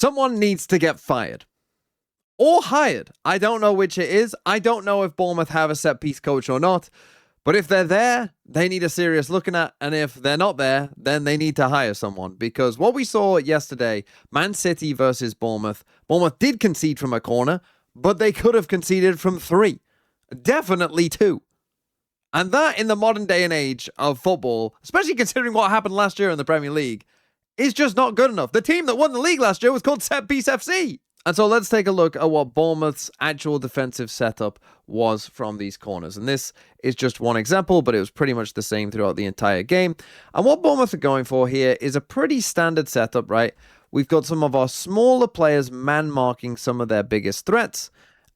Someone needs to get fired. Or hired. I don't know which it is. I don't know if Bournemouth have a set-piece coach or not. But if they're there, they need a serious looking at. And if they're not there, then they need to hire someone. Because what we saw yesterday, Man City versus Bournemouth, Bournemouth did concede from a corner, but they could have conceded from 3. Definitely 2. And that, in the modern day and age of football, especially considering what happened last year in the Premier League, is just not good enough. The team that won the league last year was called Set Piece FC. And so let's take a look at what Bournemouth's actual defensive setup was from these corners. And this is just one example, but it was pretty much the same throughout the entire game. And what Bournemouth are going for here is a pretty standard setup, right? We've got some of our smaller players man-marking some of their biggest threats.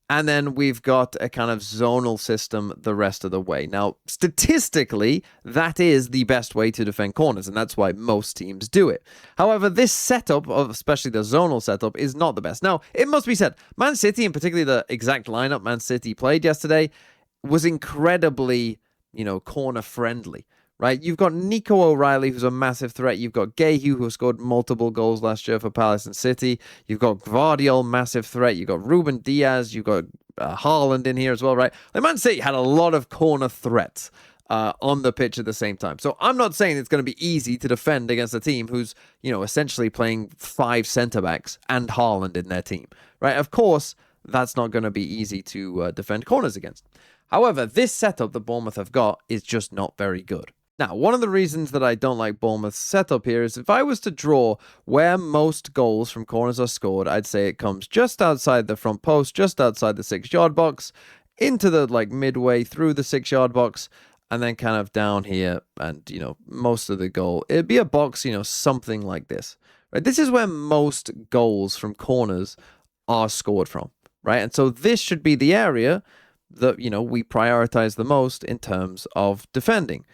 And then we've got a kind of zonal system the rest of the way. Now, statistically, that is the best way to defend corners, and that's why most teams do it. However, this setup, especially the zonal setup, is not the best. Now, it must be said, Man City, and particularly the exact lineup Man City played yesterday, was incredibly, corner-friendly. Right, you've got Nico O'Reilly, who's a massive threat. You've got Gahue, who scored multiple goals last year for Palace and City. You've got Gvardiol, massive threat. You've got Ruben Diaz. You've got Haaland in here as well, right? Like, Man City had a lot of corner threats on the pitch at the same time. So I'm not saying it's going to be easy to defend against a team who's, essentially playing 5 centre-backs and Haaland in their team, right? Of course, that's not going to be easy to defend corners against. However, this setup that Bournemouth have got is just not very good. Now, one of the reasons that I don't like Bournemouth's setup here is if I was to draw where most goals from corners are scored, I'd say it comes just outside the front post, just outside the 6-yard box, into the midway through the 6-yard box, and then kind of down here, and most of the goal. It'd be a box, something like this. Right? This is where most goals from corners are scored from, right? And so this should be the area that we prioritize the most in terms of defending.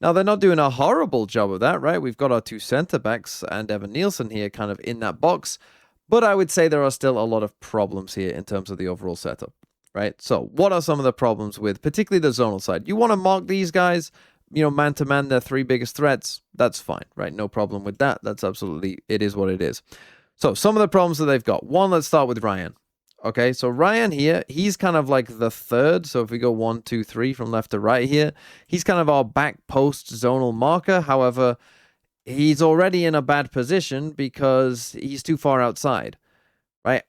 Now, they're not doing a horrible job of that, right? We've got our 2 centre-backs and Evan Nielsen here kind of in that box. But I would say there are still a lot of problems here in terms of the overall setup, right? So what are some of the problems with particularly the zonal side? You want to mark these guys, man-to-man, their 3 biggest threats. That's fine, right? No problem with that. That's absolutely, it is what it is. So some of the problems that they've got. One, let's start with Ryan. Okay, so Ryan here, he's kind of like the third. So if we go 1, 2, 3 from left to right here, he's kind of our back post zonal marker. However, he's already in a bad position because he's too far outside, right?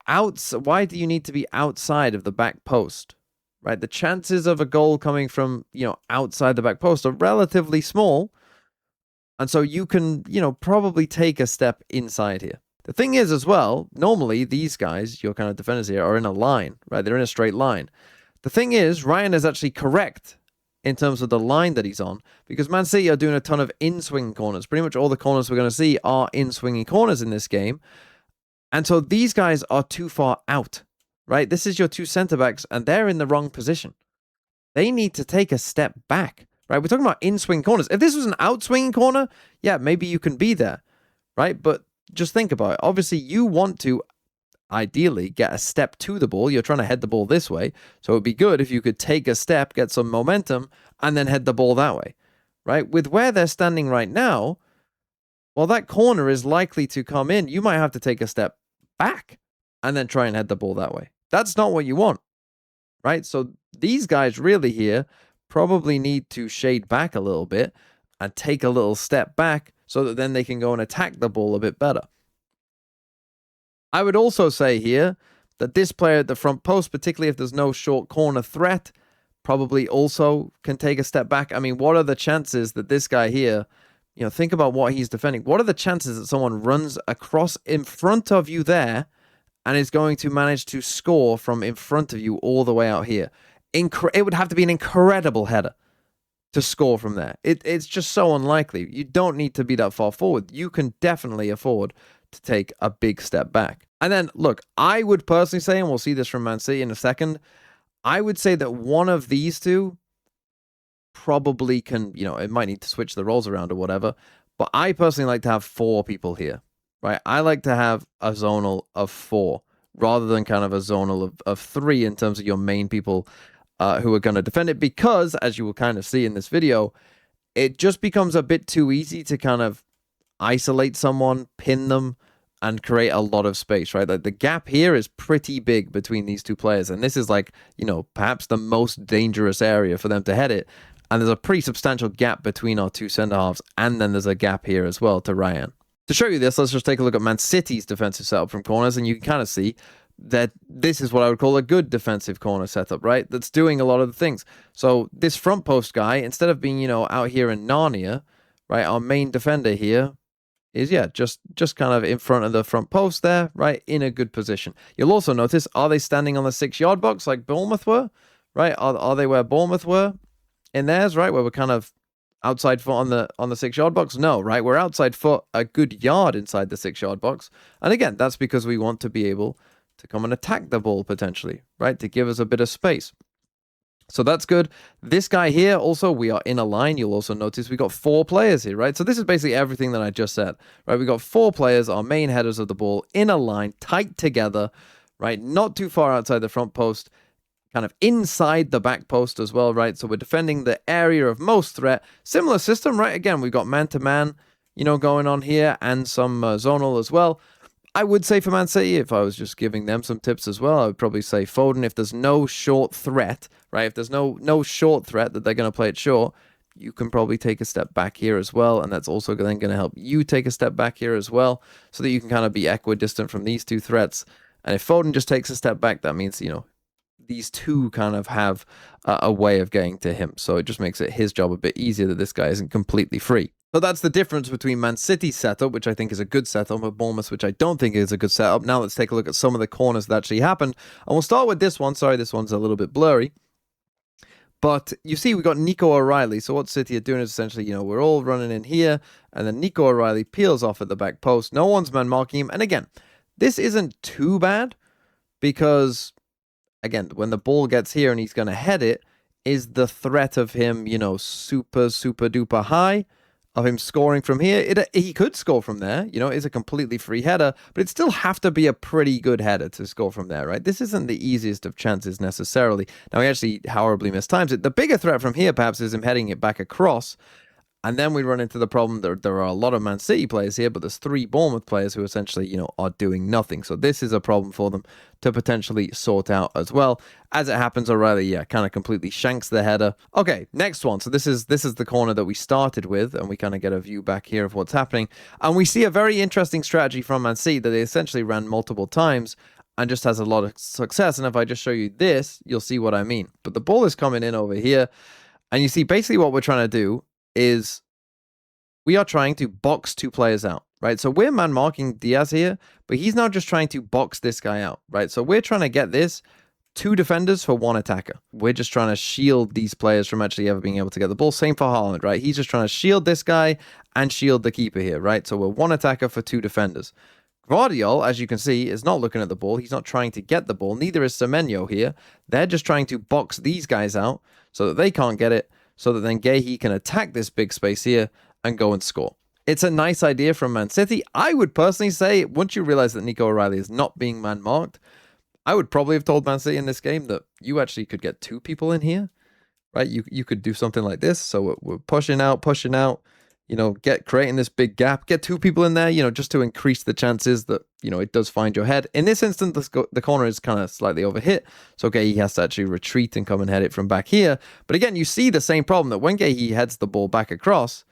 Why do you need to be outside of the back post, right? The chances of a goal coming from, outside the back post are relatively small. And so you can, probably take a step inside here. The thing is as well, normally these guys, your kind of defenders here, are in a line, right? They're in a straight line. The thing is, Ryan is actually correct in terms of the line that he's on because Man City are doing a ton of in-swing corners. Pretty much all the corners we're going to see are in-swinging corners in this game. And so these guys are too far out, right? This is your 2 centre-backs and they're in the wrong position. They need to take a step back, right? We're talking about in-swing corners. If this was an out-swinging corner, yeah, maybe you can be there, right? But just think about it. Obviously, you want to ideally get a step to the ball. You're trying to head the ball this way. So it'd be good if you could take a step, get some momentum, and then head the ball that way, right? With where they're standing right now, well, that corner is likely to come in. You might have to take a step back and then try and head the ball that way. That's not what you want, right? So these guys really here probably need to shade back a little bit and take a little step back so that then they can go and attack the ball a bit better. I would also say here that this player at the front post, particularly if there's no short corner threat, probably also can take a step back. I mean, what are the chances that this guy here, think about what he's defending. What are the chances that someone runs across in front of you there and is going to manage to score from in front of you all the way out here? It would have to be an incredible header to score from there. It's just so unlikely. You don't need to be that far forward. You can definitely afford to take a big step back. And then, look, I would personally say, and we'll see this from Man City in a second, I would say that one of these 2 probably can, it might need to switch the roles around or whatever, but I personally like to have 4 people here, right? I like to have a zonal of 4 rather than kind of a zonal of 3 in terms of your main people who are going to defend it, because as you will kind of see in this video, it just becomes a bit too easy to kind of isolate someone, pin them, and create a lot of space, right? Like the gap here is pretty big between these two players. And this is like, perhaps the most dangerous area for them to head it. And there's a pretty substantial gap between our two centre halves. And then there's a gap here as well to Ryan. To show you this, let's just take a look at Man City's defensive setup from corners. And you can kind of see that this is what I would call a good defensive corner setup, right? That's doing a lot of the things. So this front post guy, instead of being, out here in Narnia, right? Our main defender here is, just kind of in front of the front post there, right? In a good position. You'll also notice, are they standing on the 6-yard box like Bournemouth were, right? Are they where Bournemouth were in theirs, right? Where we're kind of outside foot on the 6-yard box? No, right? We're outside foot a good yard inside the 6-yard box. And again, that's because we want to be able to come and attack the ball potentially, right? To give us a bit of space. So that's good. This guy here, also, we are in a line. You'll also notice we got 4 players here, right? So this is basically everything that I just said, right? We got 4 players, our main headers of the ball, in a line, tight together, right? Not too far outside the front post, kind of inside the back post as well, right? So we're defending the area of most threat. Similar system, right? Again, we've got man-to-man, going on here, and some zonal as well. I would say for Man City, if I was just giving them some tips as well, I would probably say Foden, if there's no short threat, right? If there's no short threat that they're going to play it short, you can probably take a step back here as well. And that's also then going to help you take a step back here as well, so that you can kind of be equidistant from these two threats. And if Foden just takes a step back, that means, these two kind of have a way of getting to him. So it just makes it his job a bit easier that this guy isn't completely free. So that's the difference between Man City's setup, which I think is a good setup, and Bournemouth, which I don't think is a good setup. Now let's take a look at some of the corners that actually happened. And we'll start with this one. Sorry, this one's a little bit blurry. But you see, we got Nico O'Reilly. So what City are doing is essentially, we're all running in here, and then Nico O'Reilly peels off at the back post. No one's man marking him. And again, this isn't too bad because, again, when the ball gets here and he's going to head it, is the threat of him, super, super duper high, of him scoring from here. He could score from there, it's a completely free header, but it'd still have to be a pretty good header to score from there, right? This isn't the easiest of chances necessarily. Now, he actually horribly mistimes it. The bigger threat from here, perhaps, is him heading it back across. And then we run into the problem that there are a lot of Man City players here, but there's 3 Bournemouth players who essentially, are doing nothing. So this is a problem for them to potentially sort out as well. As it happens, O'Reilly, kind of completely shanks the header. Okay, next one. So this is the corner that we started with, and we kind of get a view back here of what's happening. And we see a very interesting strategy from Man City that they essentially ran multiple times and just has a lot of success. And if I just show you this, you'll see what I mean. But the ball is coming in over here, and you see basically what we're trying to do is we are trying to box 2 players out, right? So we're man marking Diaz here, but he's now just trying to box this guy out, right? So we're trying to get this 2 defenders for 1 attacker. We're just trying to shield these players from actually ever being able to get the ball. Same for Haaland, right? He's just trying to shield this guy and shield the keeper here, right? So we're 1 attacker for 2 defenders. Guardiola, as you can see, is not looking at the ball. He's not trying to get the ball. Neither is Semenyo here. They're just trying to box these guys out so that they can't get it, so that then Guehi can attack this big space here and go and score. It's a nice idea from Man City. I would personally say, once you realize that Nico O'Reilly is not being man-marked, I would probably have told Man City in this game that you actually could get 2 people in here, right? You could do something like this. So we're pushing out, creating this big gap, get 2 people in there, just to increase the chances that, it does find your head. In this instance, the corner is kind of slightly overhit. So, he has to actually retreat and come and head it from back here. But again, you see the same problem that when he heads the ball back across,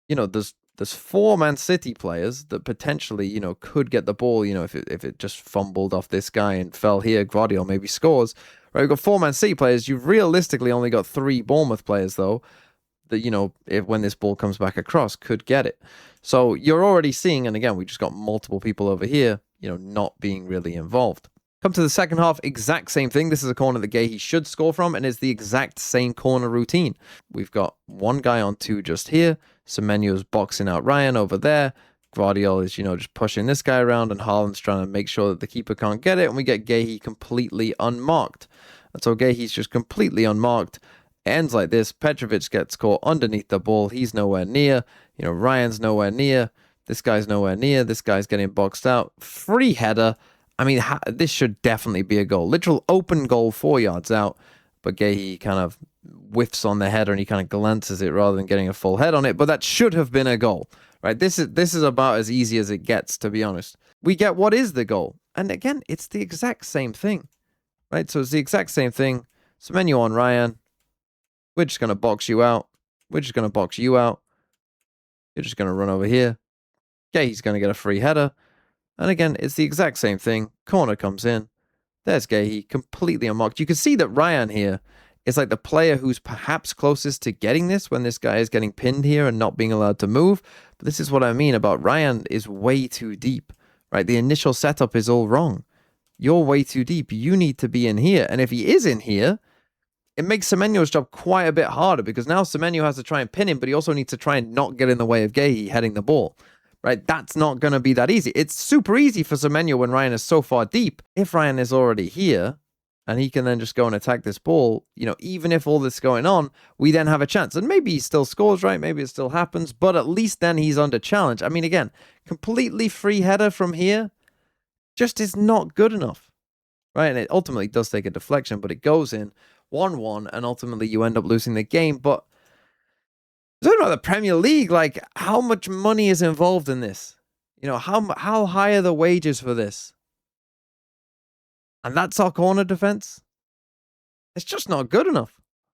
there's 4 Man City players that potentially, could get the ball, if it just fumbled off this guy and fell here, Guardiola maybe scores. Right, we've got 4 Man City players. You've realistically only got 3 Bournemouth players, though, that, when this ball comes back across, could get it. So you're already seeing, and again, we just got multiple people over here, not being really involved. Come to the second half, exact same thing. This is a corner that Guehi should score from, and it's the exact same corner routine. We've got 1 guy on 2 just here. Semenyo's boxing out Ryan over there. Guardiola is, just pushing this guy around, and Haaland's trying to make sure that the keeper can't get it, and we get Guehi completely unmarked. And so Guehi's just completely unmarked. It ends like this. Petrovic gets caught underneath the ball. He's nowhere near. Ryan's nowhere near. This guy's nowhere near. This guy's getting boxed out. Free header. I mean, this should definitely be a goal. Literal open goal 4 yards out. But Guehi kind of whiffs on the header and he kind of glances it rather than getting a full head on it. But that should have been a goal, right? This is about as easy as it gets, to be honest. We get what is the goal. And again, it's the exact same thing, right? So it's the exact same thing. Semenyo on Ryan. We're just going to box you out. We're just going to box you out. You're just going to run over here. Okay, he's going to get a free header. And again, it's the exact same thing. Corner comes in. There's Gahey, completely unmarked. You can see that Ryan here is like the player who's perhaps closest to getting this when this guy is getting pinned here and not being allowed to move. But this is what I mean about Ryan is way too deep, right? The initial setup is all wrong. You're way too deep. You need to be in here. And if he is in here, it makes Semenyo's job quite a bit harder because now Semenyo has to try and pin him, but he also needs to try and not get in the way of Gahey heading the ball. Right, that's not going to be that easy. It's super easy for Semenyo when Ryan is so far deep. If Ryan is already here, and he can then just go and attack this ball, even if all this is going on, we then have a chance. And maybe he still scores, right? Maybe it still happens, but at least then he's under challenge. I mean, again, completely free header from here just is not good enough, right? And it ultimately does take a deflection, but it goes in 1-1, and ultimately you end up losing the game. But talking about the Premier League, like how much money is involved in this? How high are the wages for this? And that's our corner defense. It's just not good enough.